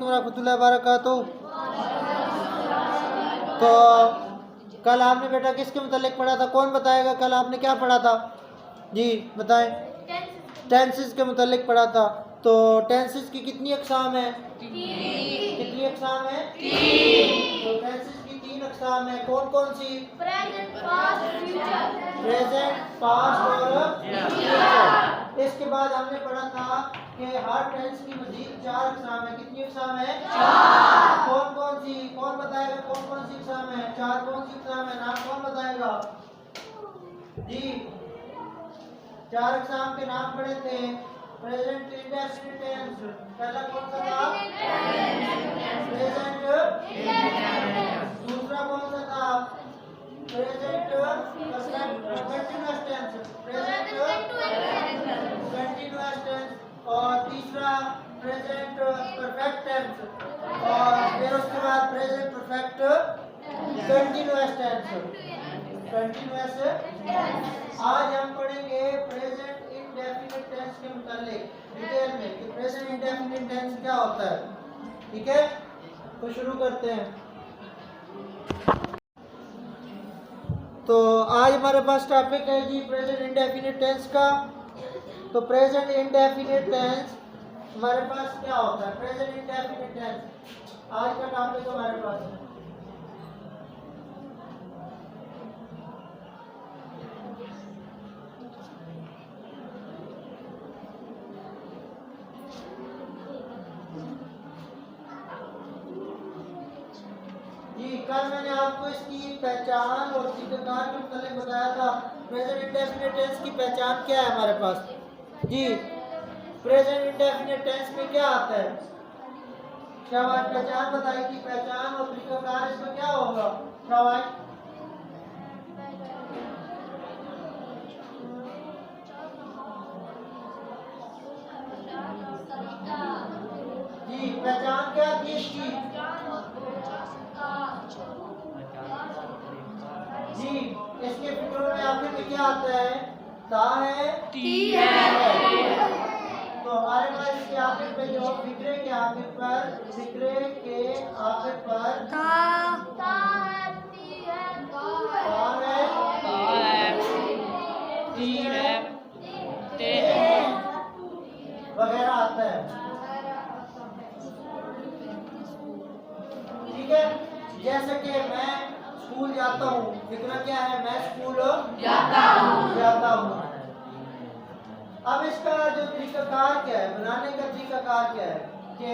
वालेकुम रहमतुल्लाहि व बरकातुहू। तो कल आपने बेटा किसके मुतालिक पढ़ा था? कौन बताएगा कल आपने क्या पढ़ा था? जी बताएं। टेंसेस के मुतालिक पढ़ा था। तो टेंसेस की कितनी अक़साम है? कितनी अक़साम है? तो टेंसेस की 3 अक़साम है। कौन कौन सी? प्रेजेंट, पास्ट और फ्यूचर। इसके बाद हमने पढ़ा था कि हर टेंस की मजीद 4 अक़साम है। कितनी अक़साम है? 4। कौन कौन सी? कौन बताएगा कौन कौन सी अक़साम है? 4 कौन सी अक़साम है? नाम कौन बताएगा? जी 4 अक़साम के नाम पढ़े थे। प्रेजेंट इंडेफिनिट टेंस पहला कौन सा था? प्रेजेंट। दूसरा कौन सा था? Present continuous tense. Present continuous tense. और तीसरा प्रेजेंट परफेक्ट टेंस। और फिर उसके बाद present perfect continuous tense. Continuous. आज हम पढ़ेंगे प्रेजेंट इंडेफिनिट टेंस के मुतालिक डिटेल में कि प्रेजेंट इंडेफिनिट टेंस क्या होता है। ठीक है, तो शुरू करते हैं। तो आज हमारे पास टॉपिक है जी प्रेजेंट इंडेफिनिट टेंस का। तो प्रेजेंट इंडेफिनिट टेंस हमारे पास क्या होता है? प्रेजेंट इंडेफिनिट टेंस आज का टॉपिक हमारे पास है। जी कल मैंने आपको इसकी पहचान और तरीक़ाकार के मुतालिक बताया था। प्रेजेंट इंडेफिनिट टेंस की पहचान क्या है हमारे पास? जी प्रेजेंट इंडेफिनिट टेंस में क्या आता है? शाबाश, पहचान बताई कि पहचान और तरीक़ाकार इसमें क्या होगा? शाबाश। जी पहचान क्या थी इसकी? जी इसके फिक्रों में आखिर में क्या आता है? ता है, ती है। तो हमारे पास इसके आखिर पे जो फिक्रे के आखिर पर ता है, ती है, ते है वगैरह आता है। ठीक है, जैसे कि मैं स्कूल जाता हूँ, फिक्रा क्या है? मैं स्कूल जाता हूँ। अब इसका जो तरीक़ाकार क्या है, बनाने का तरीक़ाकार क्या है कि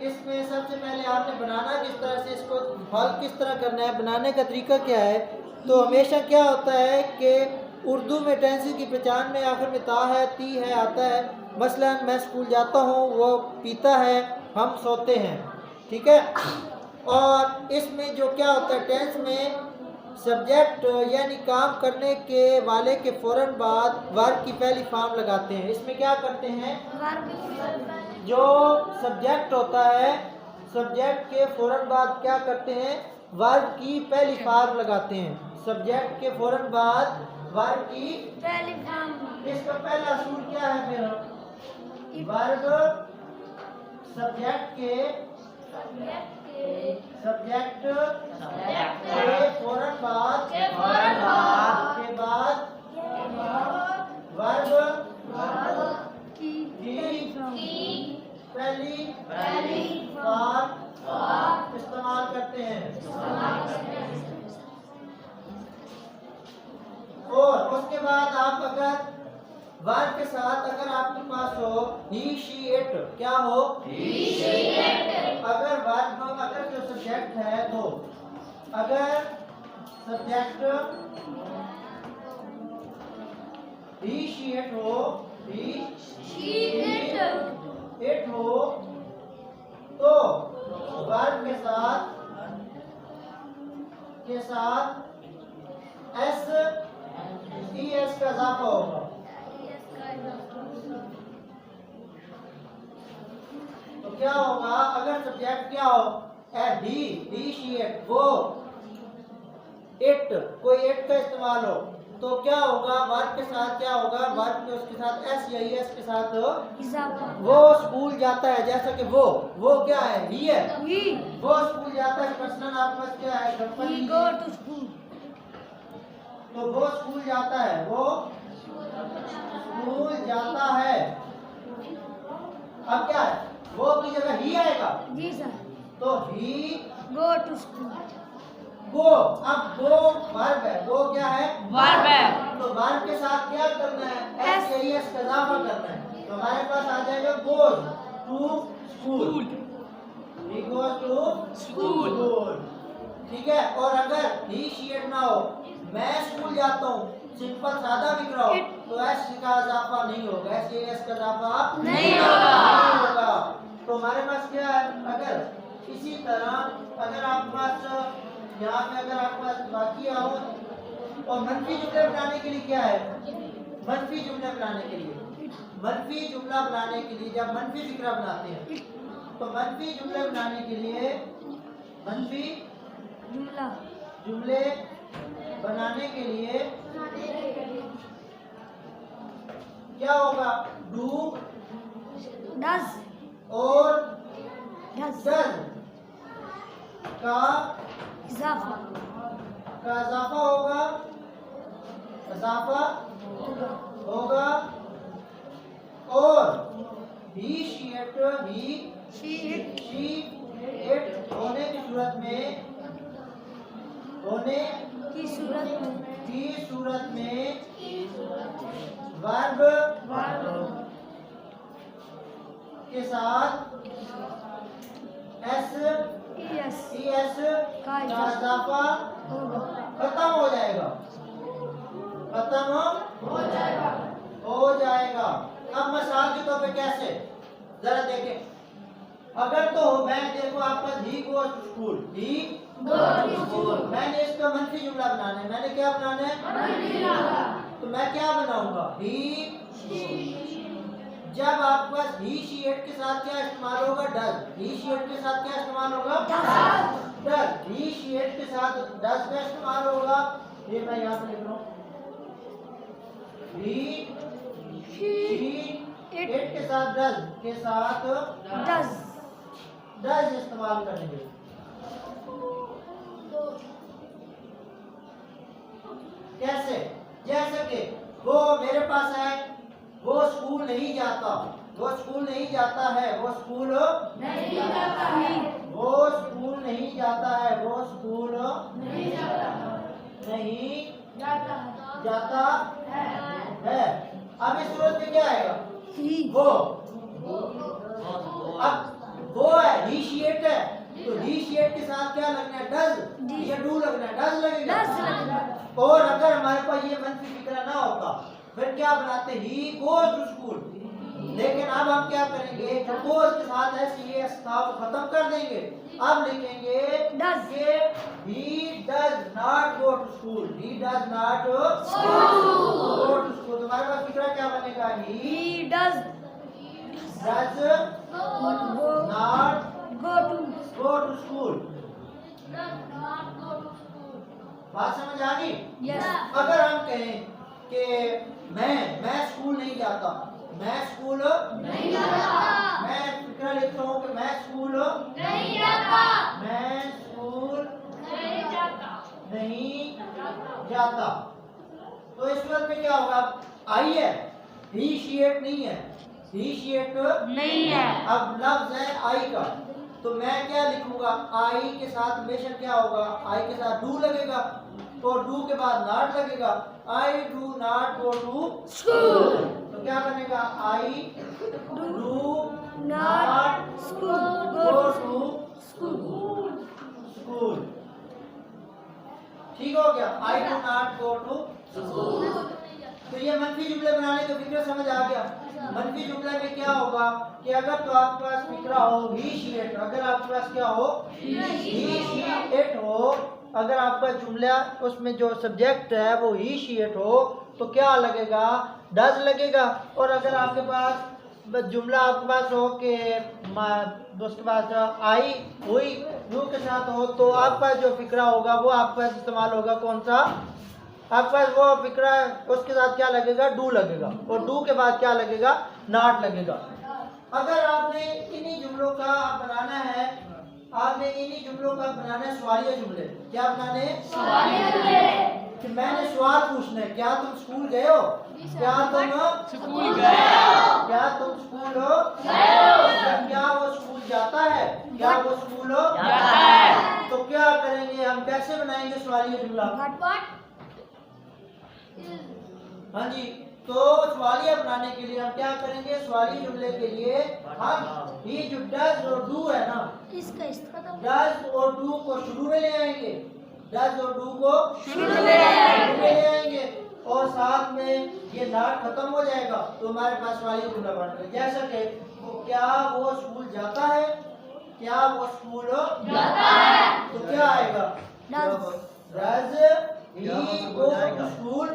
इसमें सबसे पहले आपने बनाना किस तरह से, इसको हल किस तरह करना है, बनाने का तरीका क्या है। तो हमेशा क्या होता है कि उर्दू में टेंसेस की पहचान में आखिर में ता है, ती है आता है। मसलन मैं स्कूल जाता हूँ, वो पीता है, हम सोते हैं। ठीक है, और इसमें जो क्या होता है टेंस में सब्जेक्ट यानी काम करने के वाले के फ़ौरन बाद वर्ब की पहली फॉर्म लगाते हैं। इसमें क्या करते हैं? जो सब्जेक्ट होता है, सब्जेक्ट के फ़ौरन बाद क्या करते हैं? वर्ब की पहली फॉर्म लगाते हैं। सब्जेक्ट के फ़ौरन बाद वर्ब की पहली फॉर्म। इसका पहला असूल क्या है? फिर वर्ब सब्जेक्ट के फौरन बाद के बाद वर्ब की पहली फॉर्म इस्तेमाल करते हैं। और उसके बाद आप अगर वर्ब के साथ अगर आपके पास हो ही, शी, इट, क्या हो? अगर वर्ब अगर जो सब्जेक्ट है तो अगर सब्जेक्ट ही, शी, इट हो, ही, इट हो तो वर्ब के साथ एस, ई, एस का इजाफा होगा। तो क्या होगा? अगर सब्जेक्ट क्या हो? ही, शी, इट, वो इट, कोई इट का इस्तेमाल हो, तो क्या होगा, वर्ब के साथ क्या होगा, वर्ब के उसके साथ एस या एस के साथ वो स्कूल जाता है। जैसा कि वो क्या है, ही है, वो स्कूल जाता है। पर्सनल आपके पास क्या है, He go to school. तो वो स्कूल जाता है, वो स्कूल जाता है। अब क्या है, वो की जगह ही आएगा, जी सर। तो ही Go to school. गो। अब गो वर्ब है, गो क्या है, वर्ब है। तो वर्ब के साथ क्या करना है, एस या एस का इजाफा करना है। तो हमारे पास आ जाएगा goes to school, he goes to school. ठीक है। और अगर ही शी इट ना हो, मैं स्कूल जाता हूँ, सिंपल सादा लिख रहा हो, तो एस का इजाफा नहीं होगा, एस या एस का इजाफा नहीं होगा। तो हमारे पास क्या है, अगर इसी तरह अगर आपके पास यहाँ पे अगर आपके पास बाकी आओ, और मंफी जुमले बनाने के लिए क्या है, मंफी जुमले बनाने के लिए, मंफी जुमला बनाने के लिए जब मंफी फिक्रा बनाते हैं, तो मंफी जुमले बनाने के लिए, मंफी जुमला जुमले बनाने के लिए क्या होगा, डू does और does डज का इजाफा इजाफा होगा, इजाफा होगा। और he she it, he she it she it होने की सूरत में, होने की सूरत में की सूरत में वर्ब के साथ एस yes एस का का इजाफा होगा। खत्म हो जाएगा, खत्म हो जाएगा। अब मिसाल के तौर पे कैसे, जरा देखें। अगर तो मैं देखो आपका he go to school, he go to school, मैंने इसका मंफी जुमला बनाना है, मैंने क्या बनाना है, तो मैं क्या बनाऊंगा, ही। जब आपके पास ही शी इट के साथ क्या इस्तेमाल होगा, डज। ही शी इट के साथ क्या इस्तेमाल होगा, डज। ही शी इट के साथ डज का इस्तेमाल होगा। ये मैं यहाँ पे लिख रहा हूँ, ही शी इट के साथ डज के साथ डज इस्तेमाल करेंगे। कैसे, जैसे कि वो मेरे पास है, वो स्कूल नहीं जाता, वो स्कूल नहीं जाता है, वो स्कूल नहीं जाता है, वो स्कूल नहीं जाता है, वो स्कूल नहीं जाता नहीं जाता जाता है। अब इस सूरत में क्या आएगा, he वो। अब वो है, ही शी इट है, तो ही शी इट के साथ क्या लगना है, डज या डू लगना है, डज लगेगा। does लगेगा। और अगर हमारे पास ये मंफी फिक्रा ना होता, फिर क्या बनाते, ही गोज टू स्कूल। लेकिन अब हम क्या करेंगे, जो गोज के साथ एस था वो खत्म कर देंगे। अब लिखेंगे Does। कि he does not go to school, he does not go to school। तो हमारे पास फिक्रा क्या बनेगा, he does does go not to go to school। बात समझ आ गई। yes अगर हम कहें कि मैं स्कूल नहीं जाता, मैं स्कूल नहीं जाता मैं फिक्रा लिखता हूँ कि मैं स्कूल नहीं जाता मैं स्कूल नहीं जाता नहीं जाता। तो इस वक्त में क्या होगा, आई है, ही शी इट नहीं है, ही शी इट नहीं है। अब लफ्ज है आई का, तो मैं क्या लिखूंगा, आई के साथ हमेशा क्या होगा, आई के साथ डू लगेगा, तो डू के बाद नॉट लगेगा। I do not go to school तो क्या बनेगा, I do not school go go to school school. ठीक हो गया, I do not go to school. तो ये मंफी जुमले बनाने का फिक्र समझ आ गया। मंफी जुमले में क्या होगा कि अगर तो आपके पास फिक्रा हो ही शी इट, अगर आपके पास क्या हो ही शी इट हो, अगर आपका जुमला उसमें जो सब्जेक्ट है वो ही शी इट हो, तो क्या लगेगा, डज लगेगा। और अगर आपके पास जुमला आपके पास हो कि उसके पास आई हुई यू के साथ हो, तो आपका जो फिक्रा होगा वो आपके पास इस्तेमाल होगा कौन सा, आपके पास वो फिक्रा है, उसके साथ क्या लगेगा, डू लगेगा, और डू के बाद क्या लगेगा, नॉट लगेगा। अगर आपने इन्हीं जुमलों का बनाना है, आपने इन्हीं जुमलों का बनाना है सवालिया जुमले। क्या बनाने, सवालिया जुमले। कि मैंने सवाल पूछना है, क्या तुम स्कूल गए हो, क्या तुम स्कूल गए हो, क्या तुम स्कूल हो गए हो, क्या वो स्कूल जाता है, क्या वो स्कूल हो जाता है। तो क्या करेंगे हम, कैसे बनाएंगे सवालिया जुमला। हाँ जी, तो सवालिया बनाने के लिए हम क्या करेंगे, सवालिया जुमले के लिए हम ये जो डज और डू है ना, इसका इस्तेमाल डज और डू को शुरू में ले आएंगे, डज और डू को शुरू में ले आएंगे। शुरू में ले आएंगे, और साथ में ये नॉट खत्म हो जाएगा, तो हमारे पास सवालिया जुमला बन गया। जैसा कि क्या वो स्कूल जाता है, क्या वो स्कूल जाता है, तो क्या आएगा, does he go to school,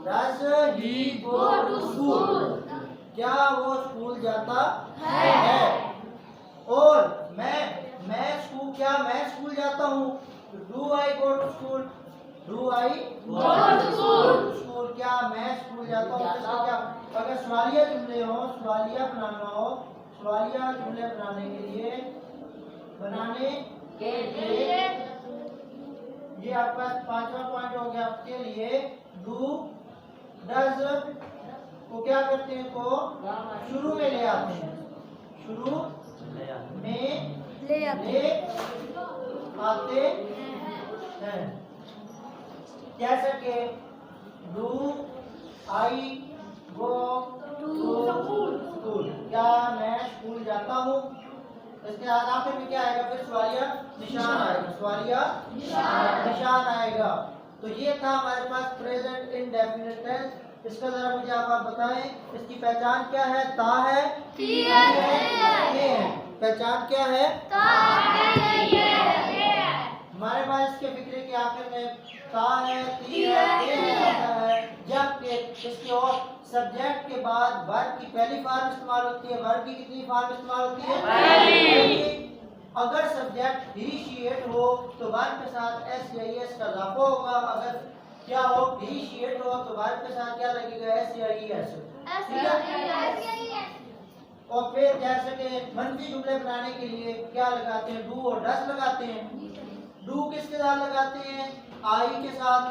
does he go to school, क्या वो स्कूल जाता है। और मैं स्कूल, क्या मैं स्कूल जाता हूँ, do I go to school, do I go to school, क्या मैं स्कूल जाता हूँ। इसको क्या, अगर सवालिया जुमले हो, सवालिया बनाना हो, सवालिया जुमले बनाने के लिए ये आपका 5वां पॉइंट हो गया। आपके लिए डू डज को क्या करते हैं, को शुरू में ले आते हैं, शुरू में ले आते आते हैं। जैसे कि do I go to school, क्या मैं स्कूल जाता हूँ। इसके बाद आखिर में क्या आएगा, फिर सवालिया निशान आएगा, सवालिया निशान आएगा। तो ये था हमारे पास प्रेजेंट इंडेफिनिट टेंस। इसका जरा मुझे आप बताएं, इसकी पहचान क्या है, ता है, ये है, पहचान क्या है, हमारे पास इसके फिक्रे के आखिर में ता है, ती है, ये है। जबकि इसके और सब्जेक्ट के बाद वर्ब की पहली फॉर्म इस्तेमाल होती है। वर्ब की कितनी फॉर्म इस्तेमाल होती है, पहली। अगर सब्जेक्ट ही शी इट हो तो वर्ब के साथ एस या एस का इजाफा होगा। अगर क्या हो, ही शी इट हो तो वर्ब के साथ क्या लगेगा, एस या एस। ठीक है। और फिर जैसे कि मंफी जुमले बनाने के लिए क्या लगाते हैं, डू और डस लगाते हैं। डू किसके साथ लगाते हैं, आई के साथ।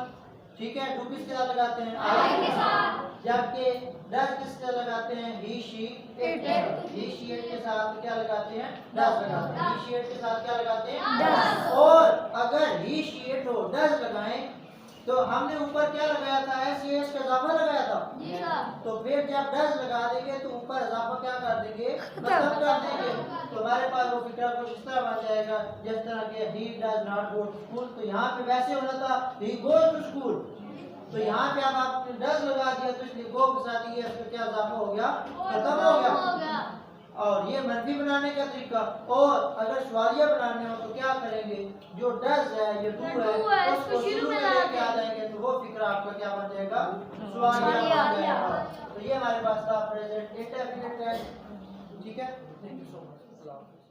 ठीक है, डू किसके साथ लगाते हैं, आई के साथ। जबकि डस किसके साथ लगाते हैं, he she it. He she it के साथ क्या लगाते हैं, डस लगाते हैं। ही शी इट के साथ क्या लगाते हैं, डस। और अगर ही शी इट हो डस लगाएं तो हमने ऊपर क्या लगाया था, एस या एस का इजाफा लगाया था। तो फिर जब डस लगा देंगे तो ऊपर इजाफा क्या कर देंगे, खत्म कर देंगे। तो हमारे पास वो फिक्रा कुछ इस तरह बन जाएगा, जिस तरह के he does not go to school, तो यहाँ पे वैसे होना था ही गोज टू स्कूल। तो यहाँ पे अब आपने डज लगा दिया तो इसलिए गो के साथ ये इसका क्या इजाफा हो गया, खत्म हो गया। और ये मनफी बनाने का तरीका। और अगर सवालिया बनाने हो तो क्या करेंगे, जो डज है, ये डू है, उसको शुरू में लेके आ जाएंगे तो वो फिक्रा आपका क्या बन जाएगा, सवालिया बन जाएगा। तो ये हमारे पास था प्रेजेंट इंडेफिनिट टेंस। ठीक है, थैंक यू सो मच।